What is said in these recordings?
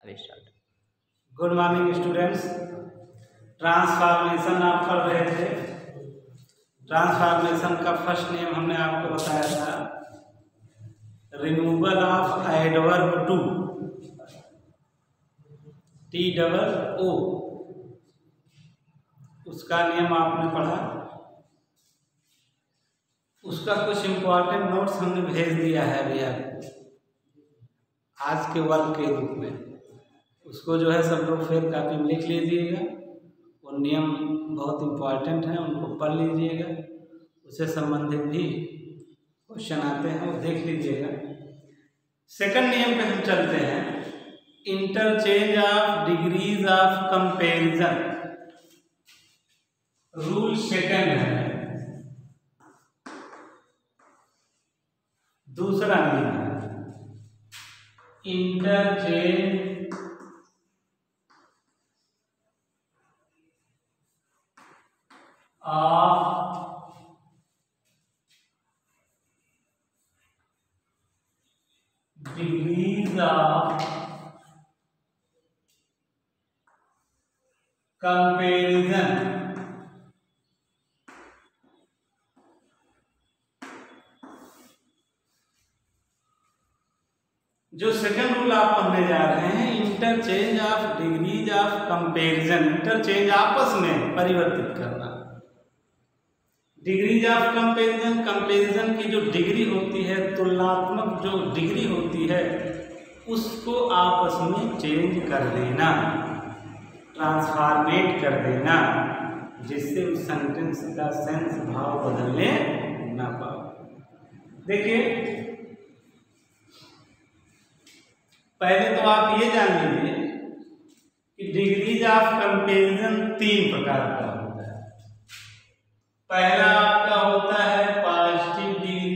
अभी start. Good morning students. Transformation आप पढ़ रहे थे। ट्रांसफॉर्मेशन का फर्स्ट नियम हमने आपको बताया था, removal of adverb too, TOO, उसका नियम आपने पढ़ा। उसका कुछ इम्पोर्टेंट नोट्स हमने भेज दिया है अभी आपको आज के वर्क के रूप में। उसको जो है सब लोग फिर कापी में लिख लीजिएगा। वो नियम बहुत इम्पोर्टेंट हैं, उनको पढ़ लीजिएगा। उससे संबंधित भी क्वेश्चन आते हैं, वो देख लीजिएगा। सेकंड नियम पे हम चलते हैं, interchange of degrees of comparison. Rule second है, दूसरा नियम है interchange of degrees of comparison. जो सेकंड रूल आप पढ़ने जा रहे हैं, interchange of degrees of comparison. Interchange आपस में परिवर्तित करना। डिग्रीज ऑफ कंपैरिजन, कंपैरिजन की जो डिग्री होती है, तुलनात्मक जो डिग्री होती है, उसको आपस में चेंज कर देना, ट्रांसफॉर्मेट कर देना, जिससे उस सेंटेंस का सेंस भाव बदलने ना पाओ। देखिए, पहले तो आप ये जान लीजिए कि डिग्रीज ऑफ कंपैरिजन तीन प्रकार का होता है। पहला आपका होता है positive degree,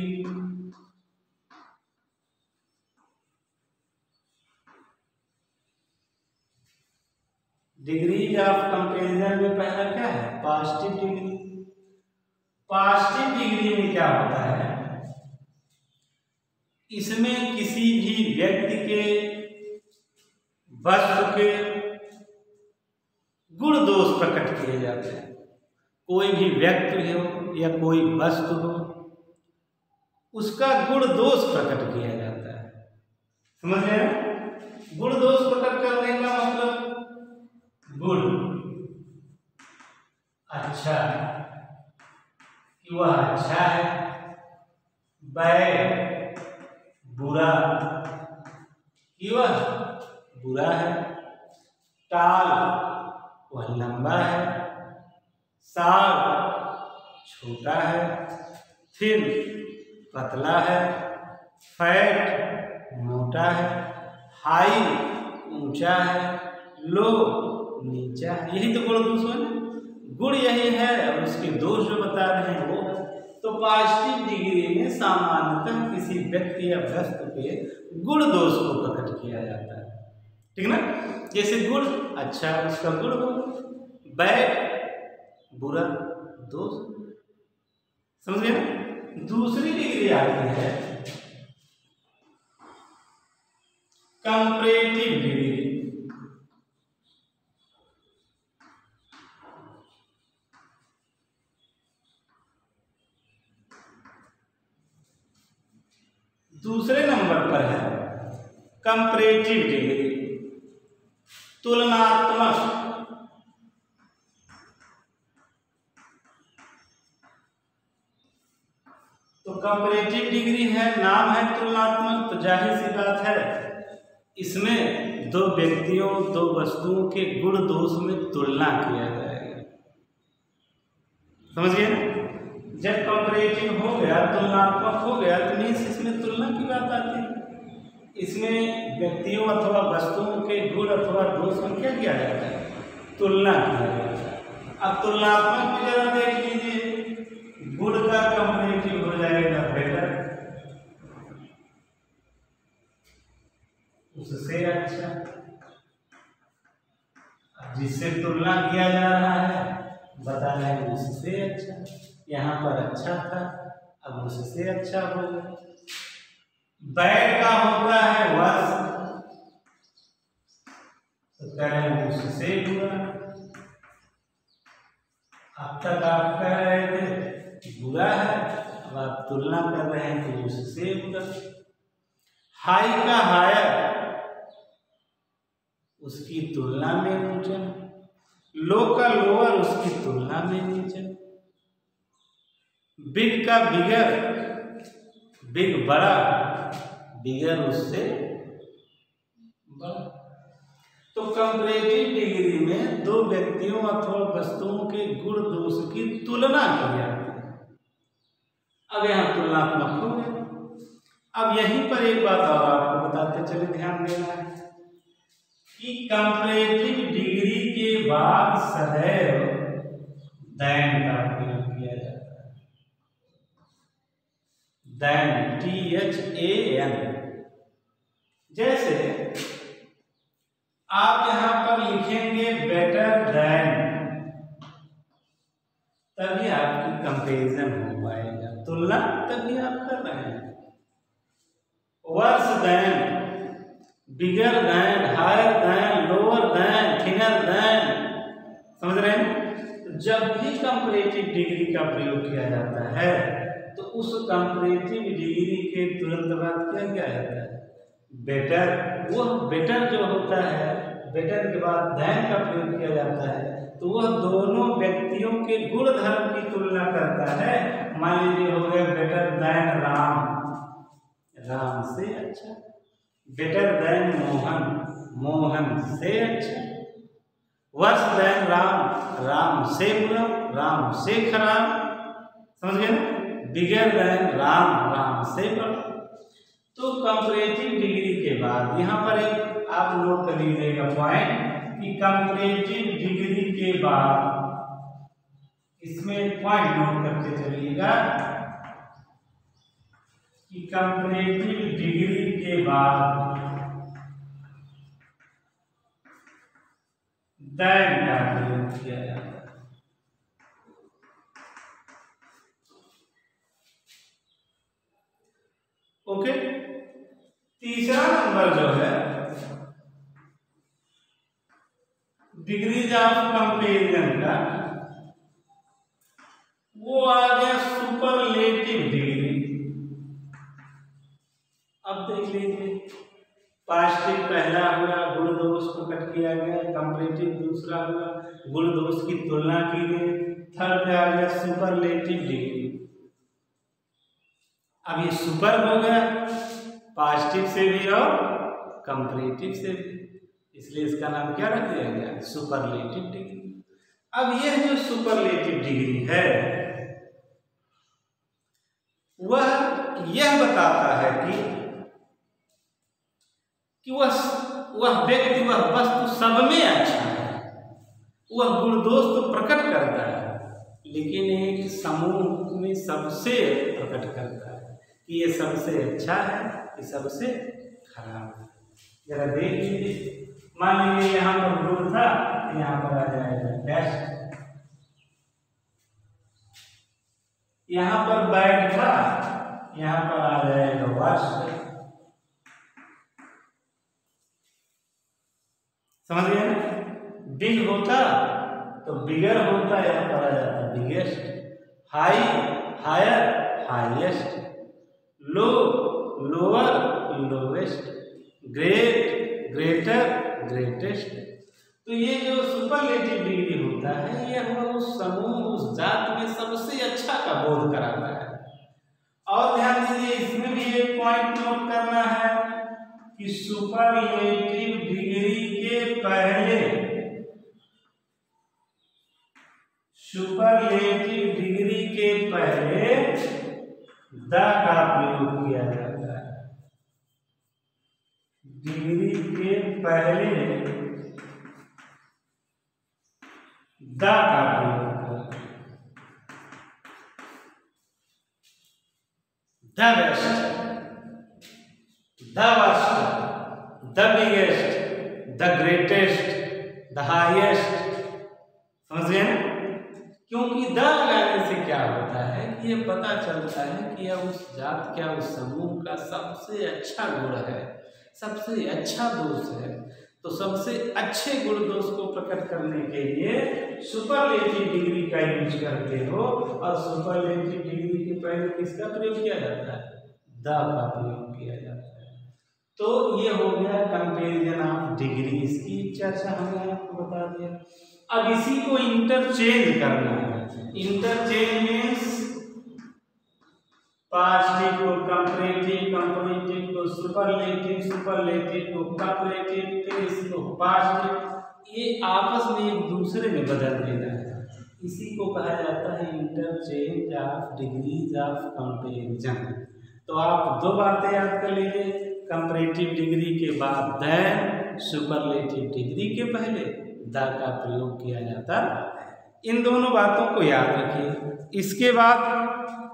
degrees of comparison में पहला क्या है? Positive degree. पॉजिटिव डिग्री में क्या होता है, इसमें किसी भी व्यक्ति के, वस्तु के गुण दोष प्रकट किए जाते हैं। कोई भी व्यक्ति हो या कोई वस्तु हो, उसका गुण दोष प्रकट किया जाता है। समझ रहे हैं? गुण दोष प्रकट करने का मतलब, गुण अच्छा कि वह अच्छा है, बैड बुरा कि वह बुरा है, टाल वह लंबा है, साग छोटा है, थिन पतला है, फैट मोटा है, हाई ऊंचा है, लो नीचा है। यही तो गुण दोष है ना। गुण यही है और उसके दोष जो बता रहे हैं वो। तो पॉजिटिव डिग्री में सामान्यतः किसी व्यक्ति या वस्तु के गुण दोष को प्रकट किया जाता है, ठीक ना। जैसे गुण अच्छा, उसका गुण हो, बैड बुरा, दोष। समझ गए ना। दूसरी डिग्री आती है कंपैरेटिव डिग्री। दूसरे नंबर पर है कंपैरेटिव डिग्री, तुलनात्मक। तो कंपैरेटिव डिग्री है, नाम है तुलनात्मक, तो जाहिर सी बात है इसमें दो व्यक्तियों, दो वस्तुओं के गुण दोष में तुलना किया जाएगा। समझ गए ना। जब कंपैरेटिव हो गया, तुलनात्मक हो गया, तो मीन्स इसमें तुलना की बात आती है। इसमें व्यक्तियों अथवा वस्तुओं के गुण अथवा दोष में क्या किया जाता है? तुलना किया जाता है। अब तुलनात्मक भी जरा देख लीजिए, गुण का कंपैरेटिव हो जाएगा बेटर, उससे अच्छा। जिससे तुलना किया जा रहा है बता रहे हैं उससे अच्छा, यहाँ पर अच्छा था अब उससे अच्छा हो गया। बैड का होता है वर्ष, तो करेंगे उससे बुरा। अब तक आप कह रहे थे बुरा है, अब आप तुलना कर रहे हैं तो उससे बुरा। हाई का हायर उसकी तुलना में ऊंचा, लो का लोअर उसकी तुलना में नीचा, बिग का बिगर, बिग बड़ा, बिगर उससे बड़ा। तो कंपैरेटिव डिग्री में दो व्यक्तियों अथवा वस्तुओं के गुण दोष की तुलना की जाती है। अब यहाँ तुलनात्मक हो गया। अब यहीं पर एक बात और आपको बताते चले, ध्यान देना है कि कंपैरेटिव डिग्री के बाद सदैव दैन का प्रयोग किया जाता है। Than, THAN। जैसे आप यहां पर लिखेंगे बेटर दैन, तभी आपकी कंपैरिजन हो पाएगा, तुलना तभी आप कर रहे हैं। Worse than, bigger than, higher than, lower than, thinner than, समझ रहे हैं। तो जब भी कंपैरेटिव डिग्री का प्रयोग किया जाता है तो उस कंपैरेटिव डिग्री के तुरंत बाद क्या किया जाता है, बेटर। वो बेटर जो होता है, बेटर के बाद दैन का प्रयोग किया जाता है, तो वह दोनों व्यक्तियों के गुण धर्म की तुलना करता है। मान लीजिए हो गया बेटर दैन राम, राम से अच्छा। बेटर दैन मोहन, मोहन से अच्छा। वर्स दैन राम, राम से बुरा, राम से खराब, समझ गए ना। बिगर दैन राम, राम से बड़ा। तो कंपैरेटिव डिग्री के बाद यहाँ पर एक आप नोट कर लीजिएगा पॉइंट कि कंपैरेटिव डिग्री के बाद, इसमें पॉइंट नोट करके चलिएगा कि कंपैरेटिव डिग्री के बाद दैन का प्रयोग किया जाता है। ओके। तीसरा नंबर जो है डिग्रीज ऑफ कंपैरिजन का, वो आ गया सुपरलेटिव डिग्री। अब देख लीजिए, पास्टिव पहला हुआ, गुण दोष को कट किया गया, कंपैरेटिव दूसरा हुआ, गुण दोष की तुलना की गई, थर्ड पे आ गया सुपरलेटिव डिग्री। अब ये सुपर हो गया पॉजिटिव से भी और कंपैरेटिव से भी, इसलिए इसका नाम क्या रख दिया गया, सुपरलेटिव डिग्री। अब यह जो सुपरलेटिव डिग्री है वह यह बताता है कि वह व्यक्ति, वह वस्तु सब में अच्छा है, वह गुण दोष तो प्रकट करता है, लेकिन एक समूह में सबसे प्रकट करता है कि ये सबसे अच्छा है, ये सबसे खराब है। जरा देख लीजिए, मान लीजिए यहाँ पर गुड था, यहाँ पर आ जाएगा बेस्ट। यहाँ पर बैड था, यहाँ पर आ जाएगा वर्स्ट। समझ गए ना। बिग होता तो बिगर होता, यहाँ पर आ जाता biggest. High higher highest, low lower lowest, great greater greatest. तो ये जो सुपरलेटिव डिग्री होता है, यह उस समूह, उस जात में सबसे अच्छा का बोध कराता है। और ध्यान दीजिए, इसमें भी एक पॉइंट नोट करना है कि सुपरलेटिव डिग्री के पहले, सुपरलेटिव डिग्री के पहले द का प्रयोग किया जाता है। डिग्री के पहले द का प्रयोग करते हैं। The best, the worst, the biggest, the greatest, the highest. समझ गए ना। क्योंकि द लगाने से क्या होता है कि ये पता चलता है कि यह उस जात क्या, उस समूह का सबसे अच्छा गुण है, सबसे अच्छा दोष है। तो सबसे अच्छे गुण दोष को प्रकट करने के लिए सुपरलेटिव डिग्री का यूज करते हो, और सुपरलेटिव डिग्री के पहले किसका प्रयोग किया जाता है? द का प्रयोग किया जाता है। तो ये हो गया कंपैरिजन ऑफ डिग्री, इसकी चर्चा हमने आपको बता दिया। अब इसी को इंटरचेंज करना है। इंटरचेंज मीन्स पास्टिव को कंपैरेटिव, कंपैरेटिव को सुपरलेटिव, सुपरलेटिव को कंपैरेटिव, फिर इसको पास्टिव, ये आपस में एक दूसरे में बदल देना है। इसी को कहा जाता है interchange of degrees of comparison. तो आप दो बातें याद कर लीजिए, कंपैरेटिव डिग्री के बाद देन, सुपरलेटिव डिग्री के पहले द का प्रयोग किया जाता है। इन दोनों बातों को याद रखिए। इसके बाद